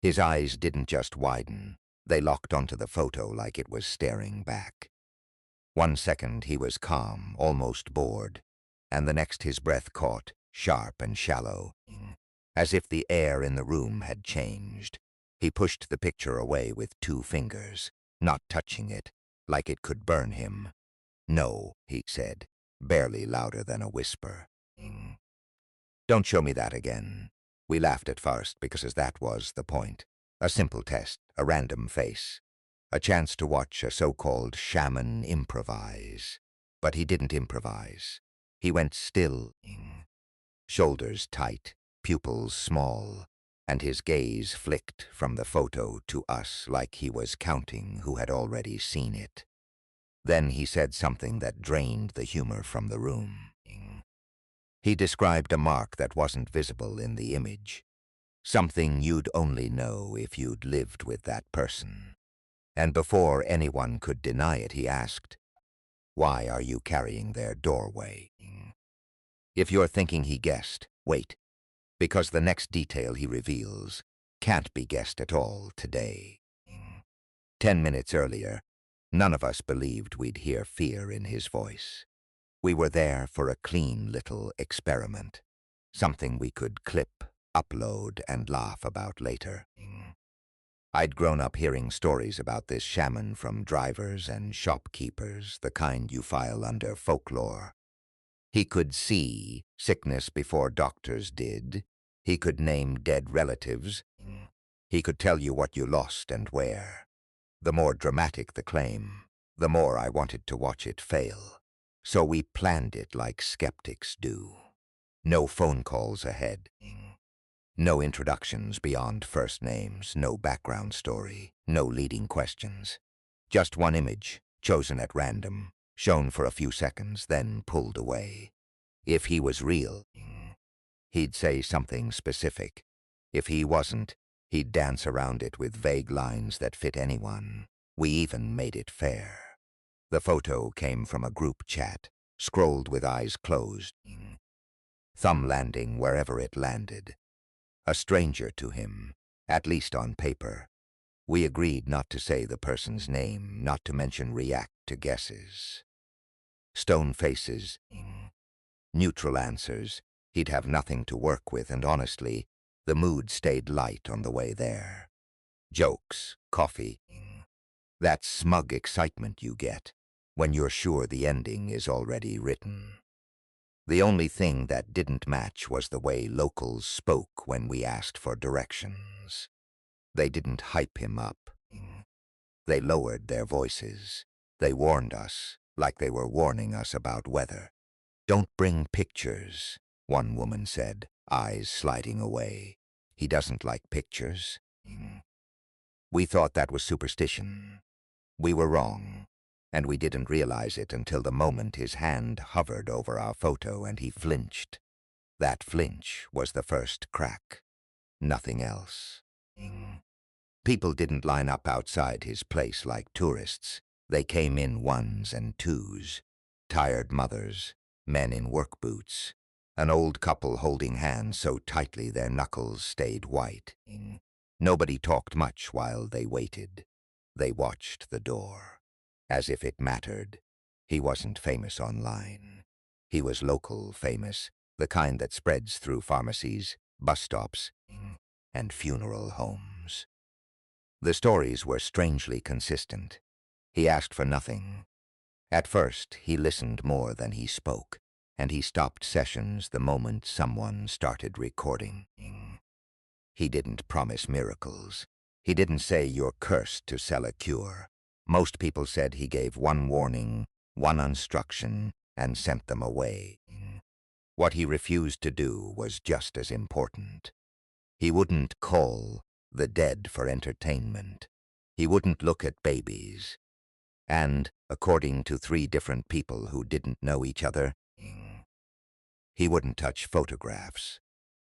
His eyes didn't just widen, they locked onto the photo like it was staring back. 1 second he was calm, almost bored, and the next his breath caught, sharp and shallow, as if the air in the room had changed. He pushed the picture away with 2 fingers, not touching it, like it could burn him. "No," he said, barely louder than a whisper. "Don't show me that again." We laughed at first because that was the point. A simple test, a random face, a chance to watch a so-called shaman improvise. But he didn't improvise. He went still, shoulders tight, pupils small, and his gaze flicked from the photo to us like he was counting who had already seen it. Then he said something that drained the humor from the room. He described a mark that wasn't visible in the image, something you'd only know if you'd lived with that person. And before anyone could deny it, he asked, "Why are you carrying their doorway?" If you're thinking he guessed, wait, because the next detail he reveals can't be guessed at all today. 10 minutes earlier, none of us believed we'd hear fear in his voice. We were there for a clean little experiment, something we could clip, upload, and laugh about later. I'd grown up hearing stories about this shaman from drivers and shopkeepers, the kind you file under folklore. He could see sickness before doctors did. He could name dead relatives. He could tell you what you lost and where. The more dramatic the claim, the more I wanted to watch it fail. So we planned it like skeptics do. No phone calls ahead. No introductions beyond first names, no background story, no leading questions. Just one image, chosen at random, shown for a few seconds, then pulled away. If he was real, he'd say something specific. If he wasn't, he'd dance around it with vague lines that fit anyone. We even made it fair. The photo came from a group chat, scrolled with eyes closed, thumb landing wherever it landed. A stranger to him, at least on paper. We agreed not to say the person's name, not to mention react to guesses. Stone faces, neutral answers. He'd have nothing to work with, and honestly, the mood stayed light on the way there. Jokes, coffee, that smug excitement you get when you're sure the ending is already written. The only thing that didn't match was the way locals spoke when we asked for directions. They didn't hype him up. They lowered their voices. They warned us, like they were warning us about weather. "Don't bring pictures," one woman said, eyes sliding away. "He doesn't like pictures." We thought that was superstition. We were wrong, and we didn't realize it until the moment his hand hovered over our photo and he flinched. That flinch was the first crack. Nothing else. People didn't line up outside his place like tourists. They came in ones and twos. Tired mothers, men in work boots, an old couple holding hands so tightly their knuckles stayed white. Nobody talked much while they waited. They watched the door, as if it mattered. He wasn't famous online. He was local famous, the kind that spreads through pharmacies, bus stops, and funeral homes. The stories were strangely consistent. He asked for nothing. At first, he listened more than he spoke, and he stopped sessions the moment someone started recording. He didn't promise miracles. He didn't say you're cursed to sell a cure. Most people said he gave one warning, one instruction, and sent them away. What he refused to do was just as important. He wouldn't call the dead for entertainment. He wouldn't look at babies. And, according to 3 different people who didn't know each other, he wouldn't touch photographs.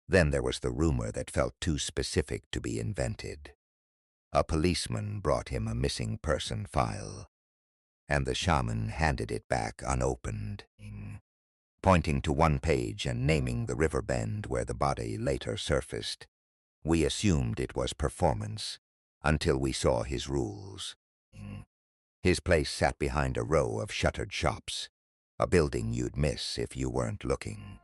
Then there was the rumor that felt too specific to be invented. A policeman brought him a missing person file, and the shaman handed it back unopened, pointing to one page and naming the river bend where the body later surfaced. We assumed it was performance, until we saw his rules. His place sat behind a row of shuttered shops, a building you'd miss if you weren't looking.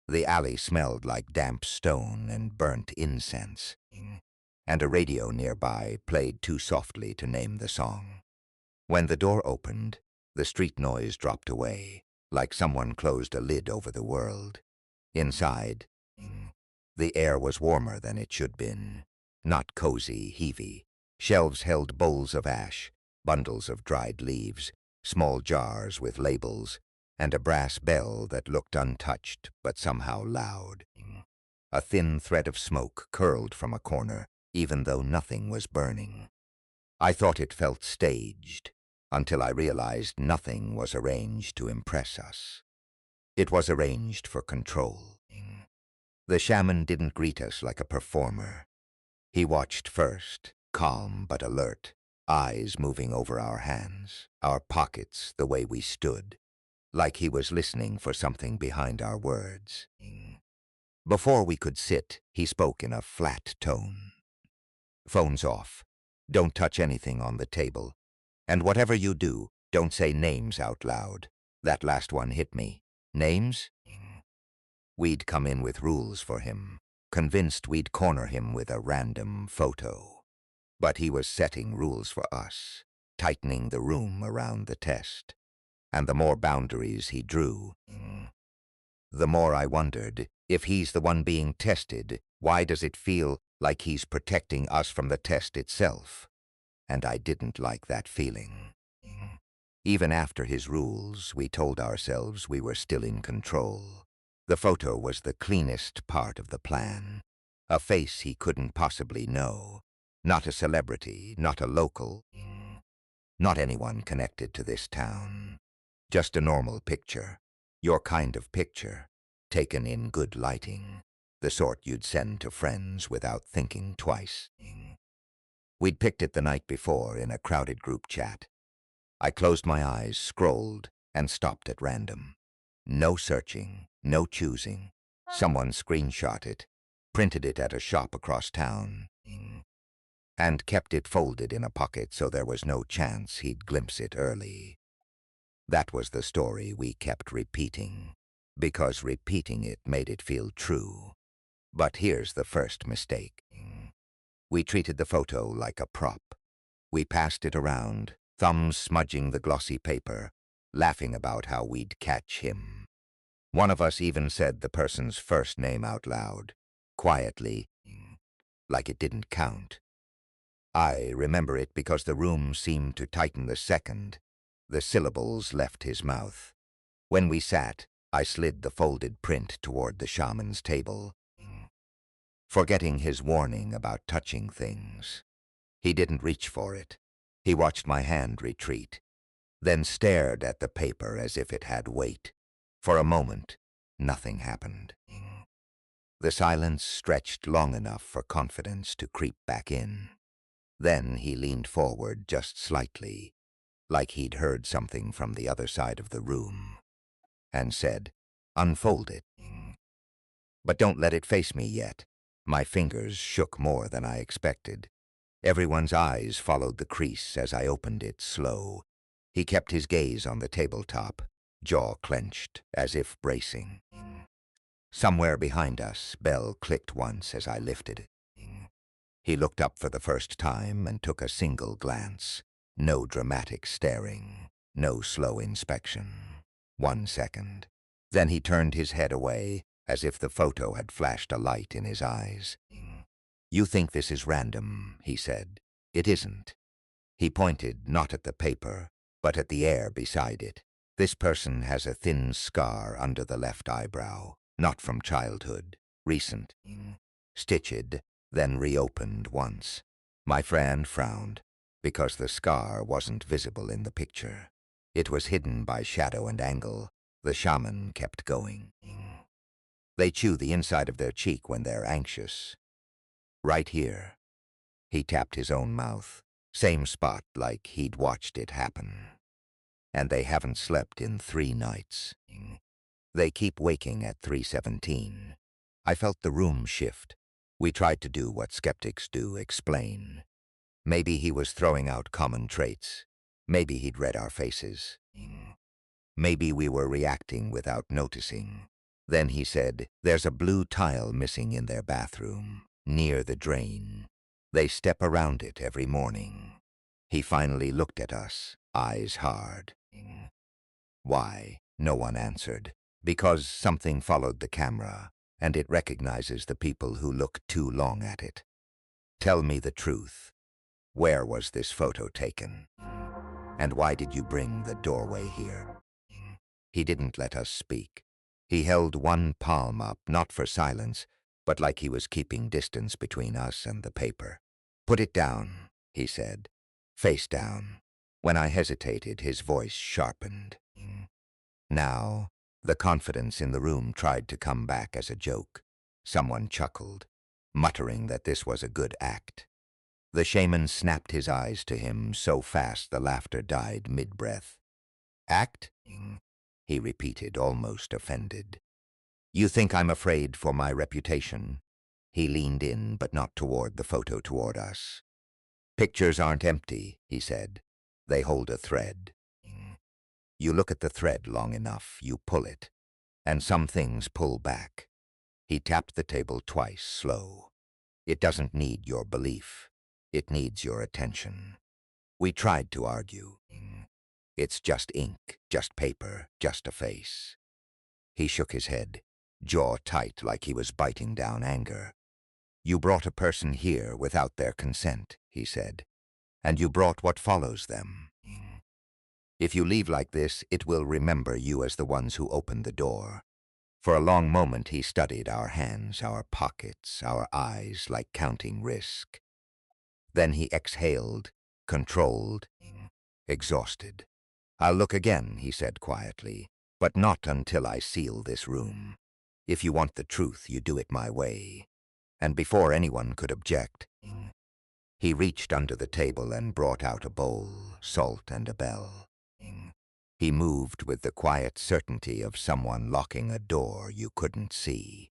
The alley smelled like damp stone and burnt incense, and a radio nearby played too softly to name the song. When the door opened, the street noise dropped away, like someone closed a lid over the world. Inside, the air was warmer than it should been, not cozy, heavy. Shelves held bowls of ash, bundles of dried leaves, small jars with labels, and a brass bell that looked untouched but somehow loud. A thin thread of smoke curled from a corner, even though nothing was burning. I thought it felt staged, until I realized nothing was arranged to impress us. It was arranged for control. The shaman didn't greet us like a performer. He watched first, calm but alert, eyes moving over our hands, our pockets, the way we stood, like he was listening for something behind our words. Before we could sit, he spoke in a flat tone. "Phone's off. Don't touch anything on the table. And whatever you do, don't say names out loud." That last one hit me. Names? We'd come in with rules for him, convinced we'd corner him with a random photo. But he was setting rules for us, tightening the room around the test. And the more boundaries he drew, the more I wondered, if he's the one being tested, why does it feel like he's protecting us from the test itself? And I didn't like that feeling. Even after his rules, we told ourselves we were still in control. The photo was the cleanest part of the plan. A face he couldn't possibly know. Not a celebrity, not a local, not anyone connected to this town. Just a normal picture. Your kind of picture, taken in good lighting. The sort you'd send to friends without thinking twice. We'd picked it the night before in a crowded group chat. I closed my eyes, scrolled, and stopped at random. No searching, no choosing. Someone screenshot it, printed it at a shop across town, and kept it folded in a pocket so there was no chance he'd glimpse it early. That was the story we kept repeating, because repeating it made it feel true. But here's the first mistake. We treated the photo like a prop. We passed it around, thumbs smudging the glossy paper, laughing about how we'd catch him. One of us even said the person's first name out loud, quietly, like it didn't count. I remember it because the room seemed to tighten the second the syllables left his mouth. When we sat, I slid the folded print toward the shaman's table, forgetting his warning about touching things. He didn't reach for it. He watched my hand retreat, then stared at the paper as if it had weight. For a moment, nothing happened. The silence stretched long enough for confidence to creep back in. Then he leaned forward just slightly, like he'd heard something from the other side of the room, and said, "Unfold it. But don't let it face me yet." My fingers shook more than I expected. Everyone's eyes followed the crease as I opened it slow. He kept his gaze on the tabletop, jaw clenched, as if bracing. Somewhere behind us, bell clicked once as I lifted it. He looked up for the first time and took a single glance. No dramatic staring, no slow inspection. 1 second. Then he turned his head away, as if the photo had flashed a light in his eyes. "You think this is random," he said. "It isn't." He pointed not at the paper, but at the air beside it. "This person has a thin scar under the left eyebrow, not from childhood, recent. Stitched, then reopened once." My friend frowned, because the scar wasn't visible in the picture. It was hidden by shadow and angle. The shaman kept going. "They chew the inside of their cheek when they're anxious. Right here." He tapped his own mouth, same spot like he'd watched it happen. "And they haven't slept in 3 nights. They keep waking at 3:17. I felt the room shift. We tried to do what skeptics do, explain. Maybe he was throwing out common traits. Maybe he'd read our faces. Maybe we were reacting without noticing. Then he said, "There's a blue tile missing in their bathroom, near the drain. They step around it every morning." He finally looked at us, eyes hard. Why? No one answered. Because something followed the camera, and it recognizes the people who look too long at it. Tell me the truth. Where was this photo taken? And why did you bring the doorway here? He didn't let us speak. He held one palm up, not for silence, but like he was keeping distance between us and the paper. "Put it down," he said. "Face down." When I hesitated, his voice sharpened. Now, the confidence in the room tried to come back as a joke. Someone chuckled, muttering that this was a good act. The shaman snapped his eyes to him so fast the laughter died mid-breath. "Act?" he repeated, almost offended. "You think I'm afraid for my reputation?" He leaned in, but not toward the photo, toward us. "Pictures aren't empty," he said. "They hold a thread. You look at the thread long enough, you pull it, and some things pull back." He tapped the table twice, slow. "It doesn't need your belief. It needs your attention." We tried to argue. "It's just ink, just paper, just a face." He shook his head, jaw tight like he was biting down anger. "You brought a person here without their consent," he said, "and you brought what follows them. If you leave like this, it will remember you as the ones who opened the door." For a long moment he studied our hands, our pockets, our eyes, like counting risk. Then he exhaled, controlled, exhausted. "I'll look again," he said quietly, "but not until I seal this room. If you want the truth, you do it my way." And before anyone could object, he reached under the table and brought out a bowl, salt, and a bell. He moved with the quiet certainty of someone locking a door you couldn't see.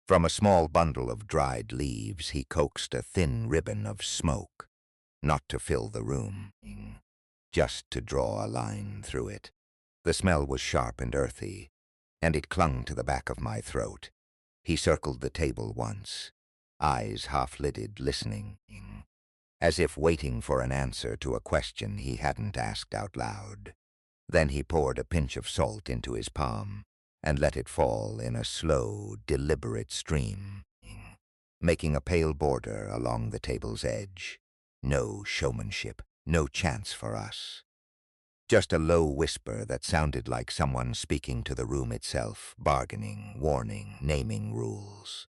From a small bundle of dried leaves, he coaxed a thin ribbon of smoke, not to fill the room, just to draw a line through it. The smell was sharp and earthy, and it clung to the back of my throat. He circled the table once, eyes half-lidded, listening, as if waiting for an answer to a question he hadn't asked out loud. Then he poured a pinch of salt into his palm and let it fall in a slow, deliberate stream, making a pale border along the table's edge. No showmanship, no chance for us. Just a low whisper that sounded like someone speaking to the room itself, bargaining, warning, naming rules.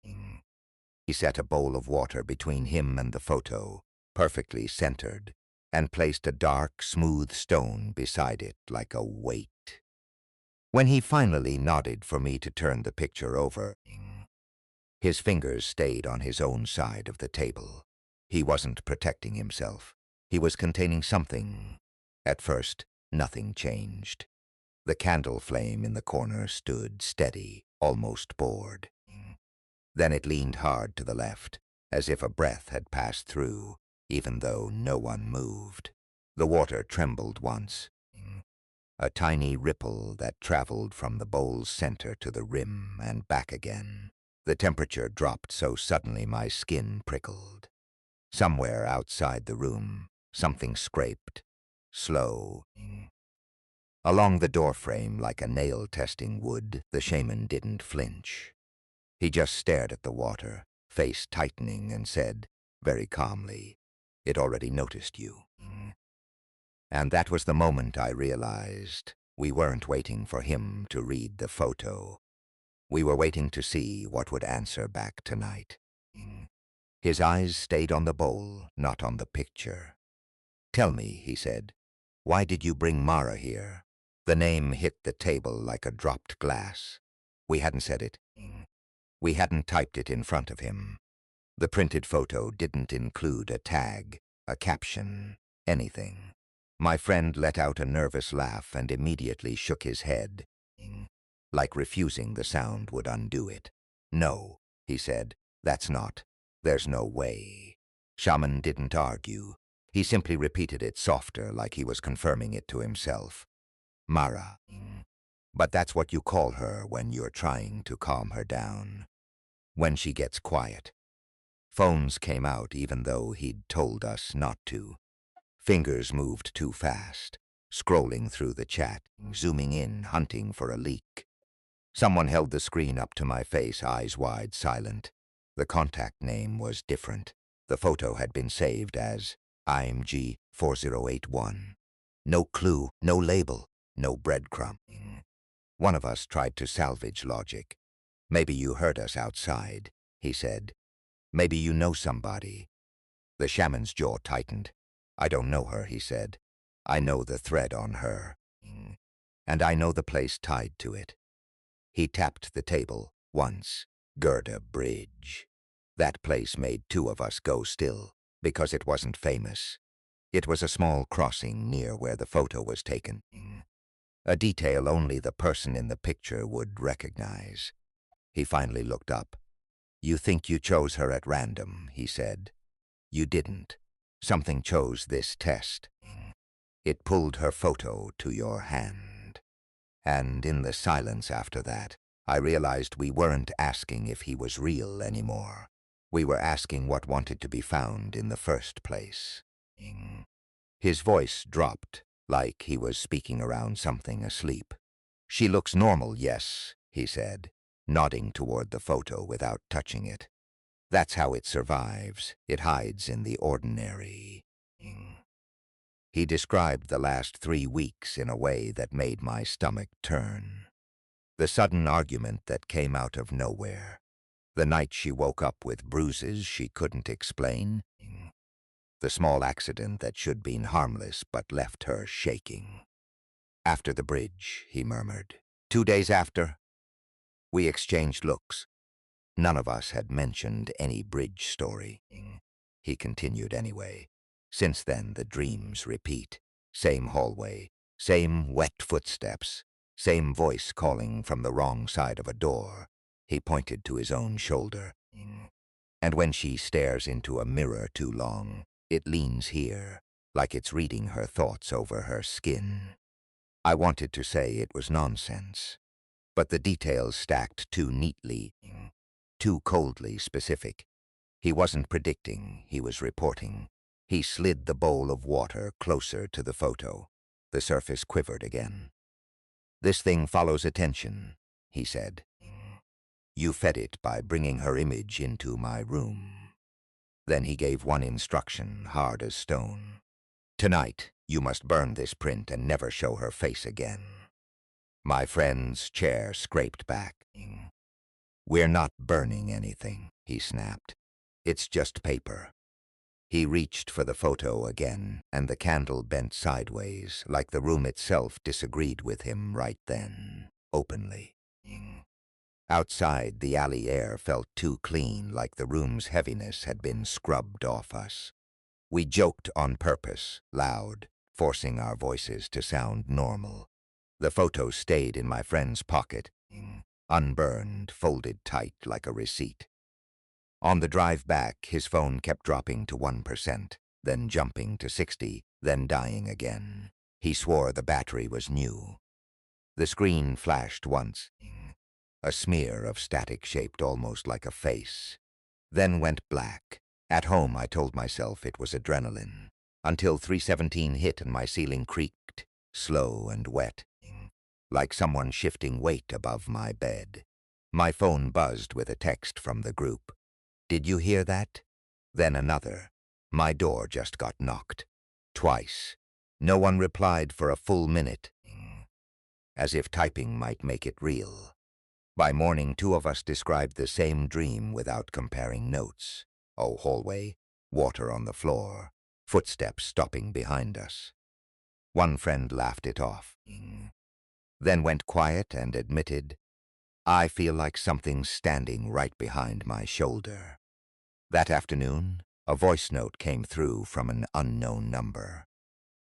He set a bowl of water between him and the photo, perfectly centered, and placed a dark, smooth stone beside it like a weight. When he finally nodded for me to turn the picture over, his fingers stayed on his own side of the table. He wasn't protecting himself. He was containing something. At first, nothing changed. The candle flame in the corner stood steady, almost bored. Then it leaned hard to the left, as if a breath had passed through, even though no one moved. The water trembled once, a tiny ripple that traveled from the bowl's center to the rim and back again. The temperature dropped so suddenly my skin prickled. Somewhere outside the room, something scraped, slow. Along the doorframe, like a nail testing wood, the shaman didn't flinch. He just stared at the water, face tightening, and said, very calmly, "It already noticed you." And that was the moment I realized we weren't waiting for him to read the photo. We were waiting to see what would answer back tonight. His eyes stayed on the bowl, not on the picture. "Tell me," he said, "why did you bring Mara here?" The name hit the table like a dropped glass. We hadn't said it. We hadn't typed it in front of him. The printed photo didn't include a tag, a caption, anything. My friend let out a nervous laugh and immediately shook his head, like refusing the sound would undo it. "No," he said, "that's not." There's no way. Shaman didn't argue. He simply repeated it softer, like he was confirming it to himself. Mara. But that's what you call her when you're trying to calm her down. When she gets quiet. Phones came out even though he'd told us not to. Fingers moved too fast, scrolling through the chat, zooming in, hunting for a leak. Someone held the screen up to my face, eyes wide, silent. The contact name was different. The photo had been saved as IMG 4081. No clue, no label, no breadcrumb. One of us tried to salvage logic. Maybe you heard us outside, he said. Maybe you know somebody. The shaman's jaw tightened. I don't know her, he said. I know the thread on her. And I know the place tied to it. He tapped the table once. Gerda Bridge. That place made two of us go still, because it wasn't famous. It was a small crossing near where the photo was taken. A detail only the person in the picture would recognize. He finally looked up. You think you chose her at random, he said. You didn't. Something chose this test. It pulled her photo to your hand. And in the silence after that, I realized we weren't asking if he was real anymore. We were asking what wanted to be found in the first place. His voice dropped, like he was speaking around something asleep. She looks normal, yes, he said, nodding toward the photo without touching it. That's how it survives. It hides in the ordinary. He described the last 3 weeks in a way that made my stomach turn. The sudden argument that came out of nowhere. The night she woke up with bruises she couldn't explain. The small accident that should been harmless but left her shaking. After the bridge, he murmured. 2 days after, we exchanged looks. None of us had mentioned any bridge story. He continued anyway. Since then, the dreams repeat. Same hallway, same wet footsteps, same voice calling from the wrong side of a door. He pointed to his own shoulder. And when she stares into a mirror too long, it leans here, like it's reading her thoughts over her skin. I wanted to say it was nonsense, but the details stacked too neatly, too coldly specific. He wasn't predicting, he was reporting. He slid the bowl of water closer to the photo. The surface quivered again. This thing follows attention, he said. You fed it by bringing her image into my room. Then he gave one instruction, hard as stone. Tonight, you must burn this print and never show her face again. My friend's chair scraped back. We're not burning anything, he snapped. It's just paper. He reached for the photo again, and the candle bent sideways, like the room itself disagreed with him right then, openly. Outside, the alley air felt too clean, like the room's heaviness had been scrubbed off us. We joked on purpose, loud, forcing our voices to sound normal. The photo stayed in my friend's pocket, unburned, folded tight like a receipt. On the drive back, his phone kept dropping to 1%, then jumping to 60, then dying again. He swore the battery was new. The screen flashed once, a smear of static shaped almost like a face, then went black. At home, I told myself it was adrenaline, until 317 hit and my ceiling creaked, slow and wet, like someone shifting weight above my bed. My phone buzzed with a text from the group. Did you hear that? Then another. My door just got knocked. Twice. No one replied for a full minute, as if typing might make it real. By morning, 2 of us described the same dream without comparing notes. Oh, hallway, water on the floor, footsteps stopping behind us. One friend laughed it off, then went quiet and admitted, I feel like something's standing right behind my shoulder. That afternoon, a voice note came through from an unknown number.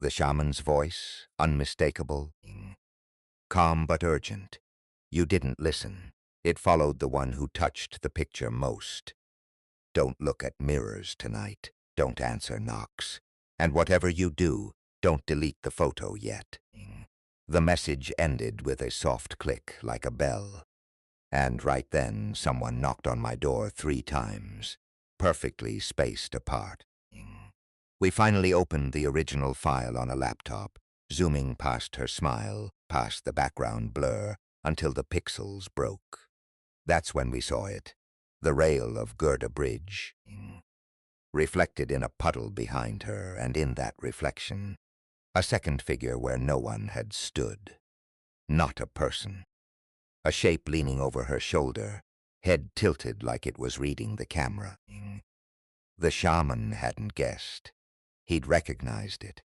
The shaman's voice, unmistakable, calm but urgent. You didn't listen. It followed the one who touched the picture most. Don't look at mirrors tonight. Don't answer knocks. And whatever you do, don't delete the photo yet. The message ended with a soft click like a bell. And right then, someone knocked on my door 3 times, perfectly spaced apart. We finally opened the original file on a laptop, zooming past her smile, past the background blur, until the pixels broke. That's when we saw it, the rail of Gerda Bridge, reflected in a puddle behind her, and in that reflection, a second figure where no one had stood. Not a person. A shape leaning over her shoulder, head tilted like it was reading the camera. The shaman hadn't guessed. He'd recognized it.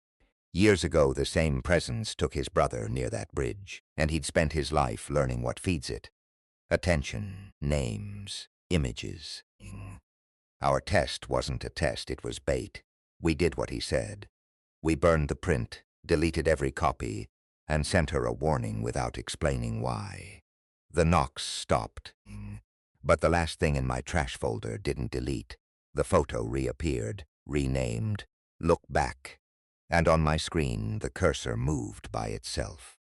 Years ago, the same presence took his brother near that bridge, and he'd spent his life learning what feeds it. Attention, names, images. Our test wasn't a test, it was bait. We did what he said. We burned the print, deleted every copy, and sent her a warning without explaining why. The knocks stopped, but the last thing in my trash folder didn't delete. The photo reappeared, renamed, look back, and on my screen the cursor moved by itself.